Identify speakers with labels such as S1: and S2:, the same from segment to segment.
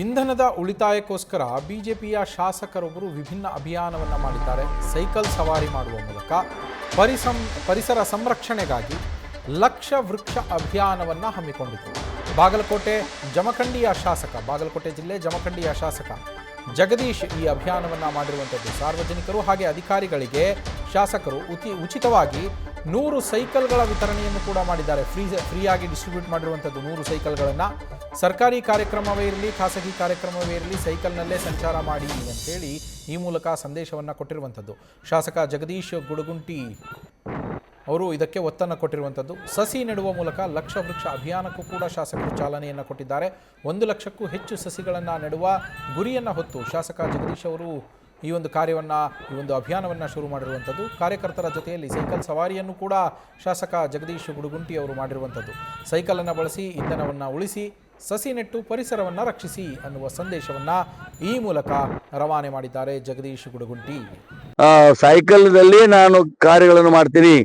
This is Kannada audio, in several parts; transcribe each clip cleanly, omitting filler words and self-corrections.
S1: ಇಂಧನದ ಉಳಿತಾಯಕ್ಕೋಸ್ಕರ ಬಿಜೆಪಿಯ ಶಾಸಕರೊಬ್ಬರು ವಿಭಿನ್ನ ಅಭಿಯಾನವನ್ನು ಮಾಡಿದ್ದಾರೆ. ಸೈಕಲ್ ಸವಾರಿ ಮಾಡುವ ಮೂಲಕ ಪರಿಸರ ಸಂರಕ್ಷಣೆಗಾಗಿ ಲಕ್ಷ ವೃಕ್ಷ ಅಭಿಯಾನವನ್ನು ಹಮ್ಮಿಕೊಂಡಿತು. ಬಾಗಲಕೋಟೆ ಜಿಲ್ಲೆ ಜಮಖಂಡಿಯ ಶಾಸಕ ಜಗದೀಶ್ ಈ ಅಭಿಯಾನವನ್ನು ಮಾಡಿರುವಂಥದ್ದು. ಸಾರ್ವಜನಿಕರು ಹಾಗೆ ಅಧಿಕಾರಿಗಳಿಗೆ ಶಾಸಕರು ಉಚಿತವಾಗಿ 100 ಸೈಕಲ್ಗಳ ವಿತರಣೆಯನ್ನು ಕೂಡ ಮಾಡಿದ್ದಾರೆ. ಫ್ರೀಯಾಗಿ ಡಿಸ್ಟ್ರಿಬ್ಯೂಟ್ ಮಾಡಿರುವಂಥದ್ದು 100 ಸೈಕಲ್ಗಳನ್ನು. ಸರ್ಕಾರಿ ಕಾರ್ಯಕ್ರಮವೇ ಇರಲಿ, ಖಾಸಗಿ ಕಾರ್ಯಕ್ರಮವೇ ಇರಲಿ, ಸೈಕಲ್ನಲ್ಲೇ ಸಂಚಾರ ಮಾಡಿ ಅಂತೇಳಿ ಈ ಮೂಲಕ ಸಂದೇಶವನ್ನು ಕೊಟ್ಟಿರುವಂಥದ್ದು. ಶಾಸಕ ಜಗದೀಶ್ ಗುಡಗುಂಟಿ ಅವರು ಇದಕ್ಕೆ ಒತ್ತನ್ನು ಕೊಟ್ಟಿರುವಂಥದ್ದು. ಸಸಿ ನೆಡುವ ಮೂಲಕ ಲಕ್ಷ ವೃಕ್ಷ ಅಭಿಯಾನಕ್ಕೂ ಕೂಡ ಶಾಸಕರು ಚಾಲನೆಯನ್ನು ಕೊಟ್ಟಿದ್ದಾರೆ. 1 ಲಕ್ಷಕ್ಕೂ ಹೆಚ್ಚು ಸಸಿಗಳನ್ನು ನೆಡುವ ಗುರಿಯನ್ನು ಹೊತ್ತು ಶಾಸಕ ಜಗದೀಶ್ ಅವರು ಈ ಒಂದು ಅಭಿಯಾನವನ್ನು ಶುರು ಮಾಡಿರುವಂಥದ್ದು. ಕಾರ್ಯಕರ್ತರ ಜೊತೆಯಲ್ಲಿ ಸೈಕಲ್ ಸವಾರಿಯನ್ನು ಕೂಡ ಶಾಸಕ ಜಗದೀಶ್ ಗುಡಗುಂಟಿ ಅವರು ಮಾಡಿರುವಂಥದ್ದು. ಸೈಕಲನ್ನು ಬಳಸಿ ಇಂಧನವನ್ನು ಉಳಿಸಿ, ಸಸಿ ನೆಟ್ಟು ಪರಿಸರವನ್ನು ರಕ್ಷಿಸಿ ಅನ್ನುವ ಸಂದೇಶವನ್ನು ಈ ಮೂಲಕ ರವಾನೆ ಮಾಡಿದ್ದಾರೆ ಜಗದೀಶ್ ಗುಡಗುಂಟಿ.
S2: ಸೈಕಲ್ದಲ್ಲಿ ನಾನು ಕಾರ್ಯಗಳನ್ನು ಮಾಡ್ತೀನಿ.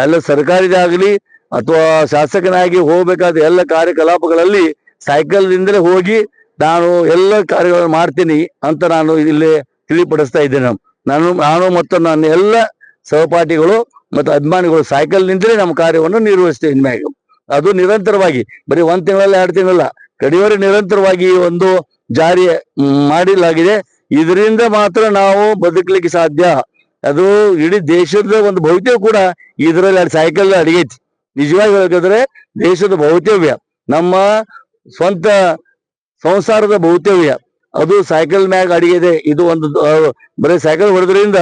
S2: ಎಲ್ಲ ಸರ್ಕಾರಿದಾಗಲಿ ಅಥವಾ ಶಾಸಕನಾಗಿ ಹೋಗಬೇಕಾದ ಎಲ್ಲ ಕಾರ್ಯಕಲಾಪಗಳಲ್ಲಿ ಸೈಕಲ್ದಿಂದಲೇ ಹೋಗಿ ನಾನು ಎಲ್ಲ ಕಾರ್ಯಗಳನ್ನು ಮಾಡ್ತೀನಿ ಅಂತ ನಾನು ಇಲ್ಲಿ ತಿಳಿಪಡಿಸ್ತಾ ಇದ್ದೇನೆ. ನಾನು ಮತ್ತು ನನ್ನ ಎಲ್ಲ ಸಹಪಾಠಿಗಳು ಮತ್ತು ಅಭಿಮಾನಿಗಳು ಸೈಕಲ್ನಿಂದಲೇ ನಮ್ಮ ಕಾರ್ಯವನ್ನು ನಿರ್ವಹಿಸ್ತೇವೆ. ಇನ್ಮ್ಯಾಗ ಅದು ನಿರಂತರವಾಗಿ, ಬರೀ 1 ತಿಂಗಳಲ್ಲ 2 ತಿಂಗಳಲ್ಲ, ಕಡೆಯವರೆಗೆ ನಿರಂತರವಾಗಿ ಒಂದು ಜಾರಿ ಮಾಡಲಾಗಿದೆ. ಇದರಿಂದ ಮಾತ್ರ ನಾವು ಬದುಕಲಿಕ್ಕೆ ಸಾಧ್ಯ. ಅದು ಇಡೀ ದೇಶದ ಒಂದು ಭವಿಷ್ಯ ಕೂಡ ಇದರಲ್ಲಿ ಸೈಕಲ್ ಅಡಗೈತಿ. ನಿಜವಾಗಿ ಹೇಳಿದ್ರೆ ದೇಶದ ಭವಿತವ್ಯ, ನಮ್ಮ ಸ್ವಂತ ಸಂಸಾರದ ಭವಿತವ್ಯ ಅದು ಸೈಕಲ್ ಮ್ಯಾಗ ಅಡಿಗಿದೆ. ಇದು ಒಂದು ಬರೀ ಸೈಕಲ್ ಹೊಡೆದ್ರಿಂದ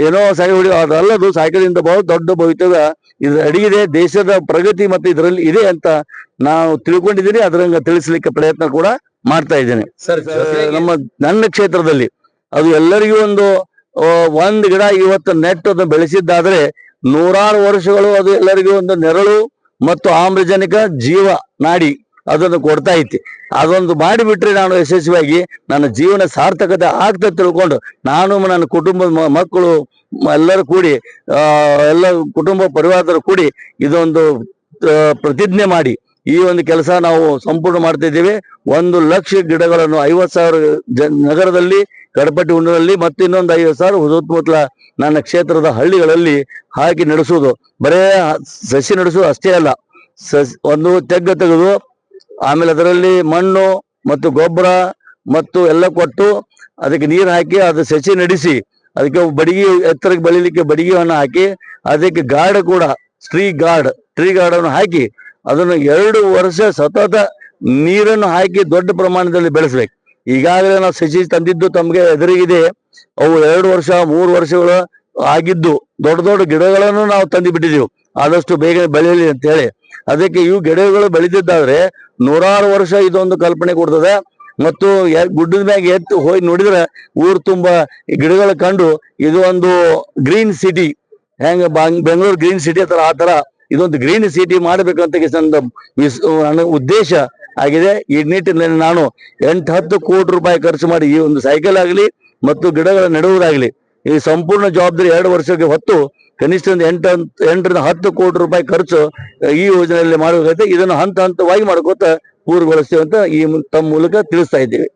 S2: ಏನೋ ಸೈಕಲ್ ಹೊಡಿ ಅದಲ್ಲದು, ಸೈಕಲ್ ಇಂದ ಬಹು ದೊಡ್ಡ ಭವಿತವ್ಯ ಇದು ಅಡಗಿದೆ. ದೇಶದ ಪ್ರಗತಿ ಮತ್ತು ಇದರಲ್ಲಿ ಇದೆ ಅಂತ ನಾವು ತಿಳ್ಕೊಂಡಿದ್ದೀನಿ. ಅದರಂಗ ತಿಳಿಸ್ಲಿಕ್ಕೆ ಪ್ರಯತ್ನ ಕೂಡ ಮಾಡ್ತಾ ಇದ್ದೇನೆ. ನನ್ನ ಕ್ಷೇತ್ರದಲ್ಲಿ ಅದು ಎಲ್ಲರಿಗೂ ಒಂದು ಗಿಡ ಇವತ್ತು ನೆಟ್ಟು ಅದನ್ನು ಬೆಳೆಸಿದ್ದಾದ್ರೆ 100 ವರ್ಷಗಳು ಅದು ಎಲ್ಲರಿಗೂ ಒಂದು ನೆರಳು ಮತ್ತು ಆಮ್ಲಜನಕ ಜೀವ ನಾಡಿ ಅದನ್ನು ಕೊಡ್ತಾ ಐತಿ. ಅದೊಂದು ಮಾಡಿಬಿಟ್ರೆ ನಾನು ಯಶಸ್ವಿಯಾಗಿ ನನ್ನ ಜೀವನ ಸಾರ್ಥಕತೆ ಆಗ್ತಾ ತಿಳ್ಕೊಂಡು ನಾನು ನನ್ನ ಕುಟುಂಬದ ಮಕ್ಕಳು ಎಲ್ಲರೂ ಕೂಡಿ ಎಲ್ಲ ಕುಟುಂಬ ಪರಿವಾರದವರು ಕೂಡಿ ಇದೊಂದು ಪ್ರತಿಜ್ಞೆ ಮಾಡಿ ಈ ಒಂದು ಕೆಲಸ ನಾವು ಸಂಪೂರ್ಣ ಮಾಡ್ತಾ ಇದ್ದೀವಿ. 1 ಲಕ್ಷ ಗಿಡಗಳನ್ನು 50,000 ನಗರದಲ್ಲಿ, ಕಡಪಟ್ಟಿ ಹುಣ್ಣದಲ್ಲಿ ಮತ್ತು ಇನ್ನೊಂದು 50,000 ಸುತ್ತಮುತ್ತಲ ನನ್ನ ಕ್ಷೇತ್ರದ ಹಳ್ಳಿಗಳಲ್ಲಿ ಹಾಕಿ ನಡೆಸುವುದು. ಬರೇ ಸಸಿ ನಡೆಸುವುದು ಅಷ್ಟೇ ಅಲ್ಲ, ಒಂದು ತೆಗ್ಗು ತೆಗೆದು ಆಮೇಲೆ ಅದರಲ್ಲಿ ಮಣ್ಣು ಮತ್ತು ಗೊಬ್ಬರ ಮತ್ತು ಎಲ್ಲ ಕೊಟ್ಟು ಅದಕ್ಕೆ ನೀರು ಹಾಕಿ ಅದು ಸಸಿ ನಡೆಸಿ ಅದಕ್ಕೆ ಬಡಿಗೆ ಎತ್ತರಕ್ಕೆ ಬೆಳಿಲಿಕ್ಕೆ ಬಡಿಗೆಯನ್ನು ಹಾಕಿ ಅದಕ್ಕೆ ಗಾರ್ಡ್ ಕೂಡ ಟ್ರೀ ಗಾರ್ಡನ್ನು ಹಾಕಿ ಅದನ್ನು 2 ವರ್ಷ ಸತತ ನೀರನ್ನು ಹಾಕಿ ದೊಡ್ಡ ಪ್ರಮಾಣದಲ್ಲಿ ಬೆಳೆಸ್ಬೇಕು. ಈಗಾಗಲೇ ನಾವು ಸಸಿ ತಂದಿದ್ದು ತಮಗೆ ಎದುರಿಗಿದೆ. ಅವು 2 ವರ್ಷ 3 ವರ್ಷಗಳು ಆಗಿದ್ದು ದೊಡ್ಡ ಗಿಡಗಳನ್ನು ನಾವು ತಂದು ಬಿಟ್ಟಿದ್ದೀವಿ, ಆದಷ್ಟು ಬೇಗ ಬೆಳೆಯಲಿ ಅಂತ ಹೇಳಿ. ಅದಕ್ಕೆ ಇವು ಗಿಡಗಳು ಬೆಳೆದಿದ್ದಾದ್ರೆ 100 ವರ್ಷ ಇದೊಂದು ಕಲ್ಪನೆ ಕೊಡ್ತದೆ. ಮತ್ತು ಗುಡ್ಡದ ಮ್ಯಾಗ ಎತ್ತು ಹೋಗಿ ನೋಡಿದ್ರೆ ಊರು ತುಂಬಾ ಗಿಡಗಳ ಕಂಡು ಇದು ಒಂದು ಗ್ರೀನ್ ಸಿಟಿ, ಹೆಂಗ ಬೆಂಗಳೂರು ಗ್ರೀನ್ ಸಿಟಿ ಆ ತರ ಇದೊಂದು ಗ್ರೀನ್ ಸಿಟಿ ಮಾಡಬೇಕಂತ ನನ್ನ ಉದ್ದೇಶ ಆಗಿದೆ. ಈ ನಿಟ್ಟಿನಲ್ಲಿ ನಾನು 8-10 ಕೋಟಿ ರೂಪಾಯಿ ಖರ್ಚು ಮಾಡಿ ಈ ಒಂದು ಸೈಕಲ್ ಆಗಲಿ ಮತ್ತು ಗಿಡಗಳ ನೆಡುವುದಾಗಲಿ ಈ ಸಂಪೂರ್ಣ ಜವಾಬ್ದಾರಿ 2 ವರ್ಷಕ್ಕೆ ಹೊತ್ತು ಕನಿಷ್ಠ ಒಂದು 8ರಿಂದ 10 ಕೋಟಿ ರೂಪಾಯಿ ಖರ್ಚು ಈ ಯೋಜನೆಯಲ್ಲಿ ಮಾಡಬೇಕಾಗುತ್ತೆ. ಇದನ್ನು ಹಂತವಾಗಿ ಮಾಡ್ಕೋತ ಪೂರ್ಣಗೊಳಿಸ್ತೇವೆ ಅಂತ ಈ ತಮ್ಮ ಮೂಲಕ ತಿಳಿಸ್ತಾ ಇದ್ದೀವಿ.